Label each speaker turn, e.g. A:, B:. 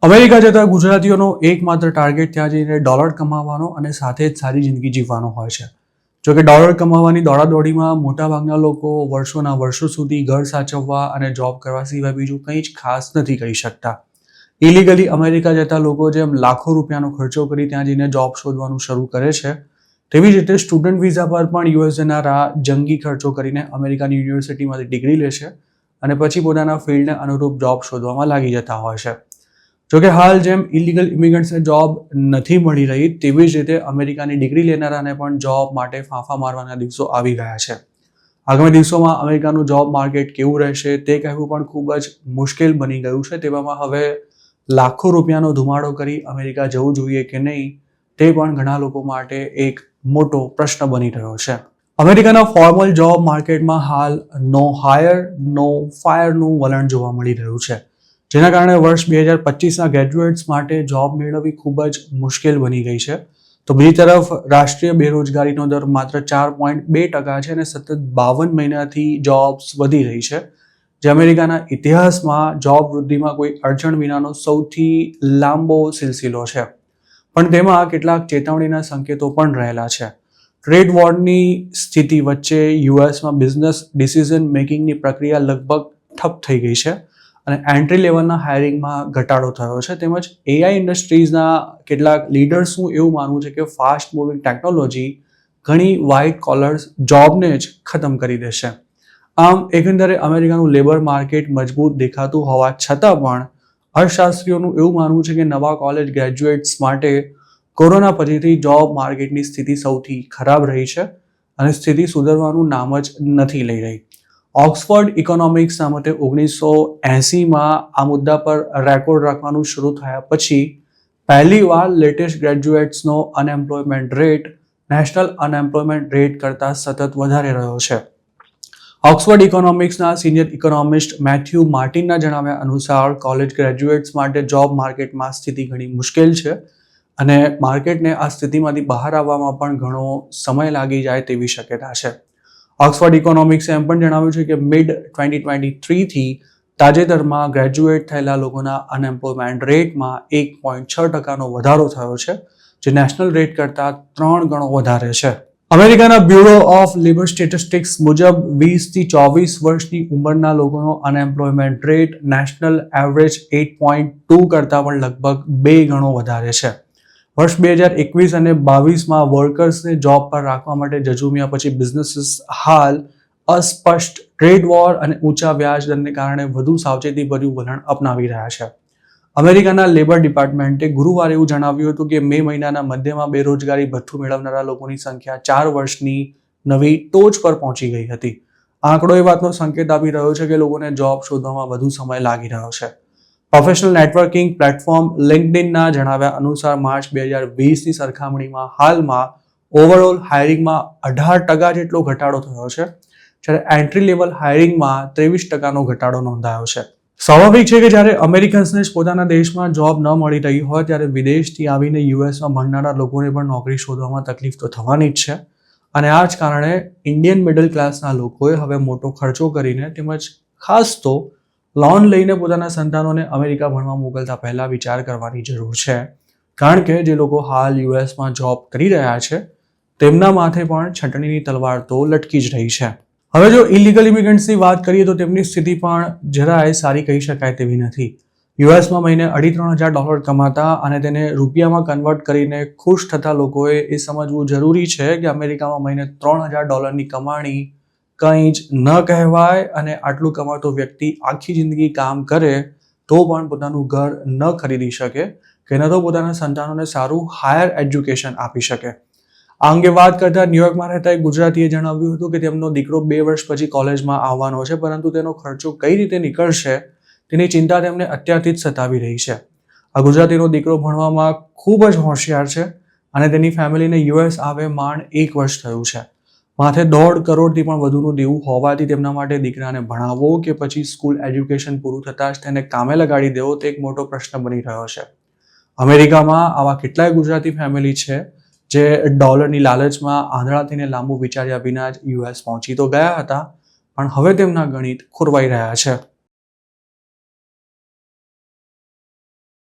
A: America જતા ગુજરાતીઓનો એકમાત્ર target ત્યાં જઈને ડોલર કમાવાનો અને સાથે જ સારી જિંદગી જીવવાનો હોય છે. જોકે ડોલર કમાવાની દોડાદોડીમાં મોટાભાગના લોકો વર્ષોના વર્ષો સુધી ઘર સાચવવા અને જોબ કરવા સિવાય બીજું કંઈ જ ખાસ નથી કરી શકતા. ઇલીગલી અમેરિકા જતા લોકો જેમ લાખો રૂપિયાનો ખર્ચો કરી ત્યાં જઈને જોબ શોધવાનું શરૂ કરે છે, તેવી જ રીતે સ્ટુડન્ટ વિઝા પર પણ યુએસ જનારા જંગી ખર્ચો કરીને અમેરિકાની યુનિવર્સિટીમાંથી ડિગ્રી લે છે અને પછી પોતાના ફિલ્ડને અનુરૂપ જોબ શોધવામાં લાગી જતા હોય છે. જોકે હાલ જેમ ઇલીગલ ઇમિગ્રન્ટ્સને જોબ નથી મળી રહી, તેવી જ રીતે અમેરિકાની ડિગ્રી લેનારાને પણ જોબ માટે ફાંફા મારવાના દિવસો આવી ગયા છે. આગામી દિવસોમાં અમેરિકાનું જોબ માર્કેટ કેવું રહેશે તે કહેવું પણ ખૂબ જ મુશ્કેલ બની ગયું છે. તેવામાં હવે લાખો રૂપિયાનો ધુમાડો કરી અમેરિકા જવું જોઈએ કે નહીં, તે પણ ઘણા લોકો માટે એક મોટો પ્રશ્ન બની રહ્યો છે. અમેરિકાના ફોર્મલ જોબ માર્કેટમાં હાલ નો હાયર નો ફાયરનું વલણ જોવા મળી રહ્યું છે, જેના કારણે વર્ષ 2025ના ગ્રેજ્યુએટ્સ માટે જોબ મેળવવી ખૂબ જ મુશ્કેલ બની ગઈ છે. તો બીજી તરફ રાષ્ટ્રીય બેરોજગારીનો દર માત્ર 4.2% છે અને સતત 52 મહિનાથી જોબ્સ વધી રહી છે, જે અમેરિકાના ઇતિહાસમાં જોબ વૃદ્ધિમાં કોઈ અડચણ વિનાનો સૌથી લાંબો સિલસિલો છે. પણ તેમાં કેટલાક ચેતવણીના સંકેતો પણ રહેલા છે. ટ્રેડ વોરની સ્થિતિ વચ્ચે યુએસમાં બિઝનેસ ડિસિઝન મેકિંગની પ્રક્રિયા લગભગ ઠપ થઈ ગઈ છે અને એન્ટ્રી લેવલના હાયરિંગમાં ઘટાડો થયો છે. તેમજ એઆઈ ઇન્ડસ્ટ્રીઝના કેટલાક લીડર્સનું એવું માનવું છે કે ફાસ્ટ મૂવિંગ ટેકનોલોજી ઘણી વ્હાઇટ કોલર્સ જોબને જ ખતમ કરી દેશે. આમ એકંદરે અમેરિકાનું લેબર માર્કેટ મજબૂત દેખાતું હોવા છતાં પણ અર્થશાસ્ત્રીઓનું એવું માનવું છે કે નવા કોલેજ ગ્રેજ્યુએટ્સ માટે કોરોના પછીથી જોબ માર્કેટની સ્થિતિ સૌથી ખરાબ રહી છે અને સ્થિતિ સુધરવાનું નામ જ નથી લઈ રહી. ઓક્સફર્ડ ઇકોનોમિક્સના મતે 1980માં આ મુદ્દા પર રેકોર્ડ રાખવાનું શરૂ થયા પછી પહેલીવાર લેટેસ્ટ ગ્રેજ્યુએટ્સનો unemployment rate national unemployment rate કરતાં સતત વધારે રહ્યો છે. ઓક્સફર્ડ ઇકોનોમિક્સના સિનિયર ઇકોનોમિસ્ટ મેથ્યુ માર્ટિનના જણાવ્યા અનુસાર કોલેજ ગ્રેજ્યુએટ્સ માટે જોબ માર્કેટમાં સ્થિતિ ઘણી મુશ્કેલ છે અને માર્કેટને આ સ્થિતિમાંથી બહાર આવવામાં પણ ઘણો સમય લાગી જાય તેવી શક્યતા છે. ઓક્સફર્ડ ઇકોનોમિક્સે એમ પણ જણાવ્યું છે કે મિડ 2023થી તાજેતરમાં ગ્રેજ્યુએટ થયેલા લોકોના અનએમ્પ્લોયમેન્ટ રેટમાં 1.6%નો વધારો થયો છે, જે નેશનલ રેટ કરતાં 3 ગણો વધારે છે. અમેરિકાના બ્યુરો ઓફ લેબર સ્ટેટિસ્ટિક્સ મુજબ 20 થી 24 વર્ષની ઉંમરના લોકોનો અનએમ્પ્લોયમેન્ટ રેટ નેશનલ એવરેજ 8.2 કરતાં પણ લગભગ 2 ગણો વધારે છે. વર્ષ 2021 અને 22માં વર્કર્સને જોબ પર રાખવા માટે ઝઝૂમ્યા પછી બિઝનેસીસ હાલ અસ્પષ્ટ ટ્રેડ વોર અને ઊંચા વ્યાજ દરને કારણે વધુ સાવચેતીભર્યું વલણ અપનાવી રહ્યા છે. અમેરિકાના લેબર ડિપાર્ટમેન્ટે ગુરુવારે એવું જણાવ્યું હતું કે મે મહિનાના મધ્યમાં બેરોજગારી ભથ્થું મેળવનારા લોકોની સંખ્યા 4 વર્ષની નવી ટોચ પર પહોંચી ગઈ હતી. આંકડો એ વાતનો સંકેત આપી રહ્યો છે કે લોકોને જોબ શોધવામાં વધુ સમય લાગી રહ્યો છે. પ્રોફેશનલ નેટવર્કિંગ પ્લેટફોર્મ લિંક્ડઇનના જણાવ્યા અનુસાર માર્ચ 2020ની સરખામણીમાં હાલમાં ઓવરઓલ હાયરિંગમાં 18% જેટલો ઘટાડો થયો છે, જ્યારે એન્ટ્રી લેવલ હાયરિંગમાં 23%નો ઘટાડો નોંધાયો છે. સ્વાભાવિક છે કે જ્યારે અમેરિકન્સને જ પોતાના દેશમાં જોબ ન મળી રહી હોય ત્યારે વિદેશથી આવીને યુએસમાં ભણનારા લોકોને પણ નોકરી શોધવામાં તકલીફ તો થવાની જ છે અને આ જ કારણે ઇન્ડિયન મિડલ ક્લાસના લોકોએ હવે મોટો ખર્ચો કરીને તેમજ ખાસ તો લોન લઈને પોતાના સંતાનોને અમેરિકા ભણવા મોકલતા પહેલા વિચાર કરવાની જરૂર છે, કારણ કે જે લોકો હાલ યુએસમાં જોબ કરી રહ્યા છે તેમના માથે પણ છટણીની તલવાર તો લટકી જ રહી છે. હવે જો ઇલીગલ ઇમિગ્રન્ટ્સની વાત કરીએ તો તેમની સ્થિતિ પણ જરાય સારી કહી શકાય તેવી નથી. યુએસમાં મહિને $2,500 કમાતા અને તેને રૂપિયામાં કન્વર્ટ કરીને ખુશ થતા લોકોએ એ સમજવું જરૂરી છે કે અમેરિકામાં મહિને $3,000ની કમાણી કંઈ જ ન કહેવાય અને આટલું કમાતો વ્યક્તિ આખી જિંદગી કામ કરે તો પણ પોતાનું ઘર ન ખરીદી શકે કે ન તો પોતાના સંતાનોને સારું હાયર એજ્યુકેશન આપી શકે. આ અંગે વાત કરતા ન્યુયોર્કમાં રહેતા એક ગુજરાતીએ જણાવ્યું હતું કે તેમનો દીકરો 2 વર્ષ પછી કોલેજમાં આવવાનો છે, પરંતુ તેનો ખર્ચો કઈ રીતે નીકળશે તેની ચિંતા તેમને અત્યારથી જ સતાવી રહી છે. આ ગુજરાતીનો દીકરો ભણવામાં ખૂબ જ હોશિયાર છે અને તેની ફેમિલીને યુએસ આવે માંડ 1 વર્ષ થયું છે. માથે 1.5 કરોડથી પણ વધુનું દેવું હોવાથી તેમના માટે દીકરાને ભણાવવો કે પછી સ્કૂલ એજ્યુકેશન પૂરું થતાં જ તેને કામે લગાડી દેવો તે એક મોટો પ્રશ્ન બની રહ્યો છે. અમેરિકામાં આવા કેટલાય ગુજરાતી ફેમિલી છે જે ડોલરની લાલચમાં આંધળા થઈને લાંબુ વિચાર્યા વિના જ યુએસ પહોંચી તો ગયા હતા, પણ હવે તેમના ગણિત ખોરવાઈ રહ્યા છે.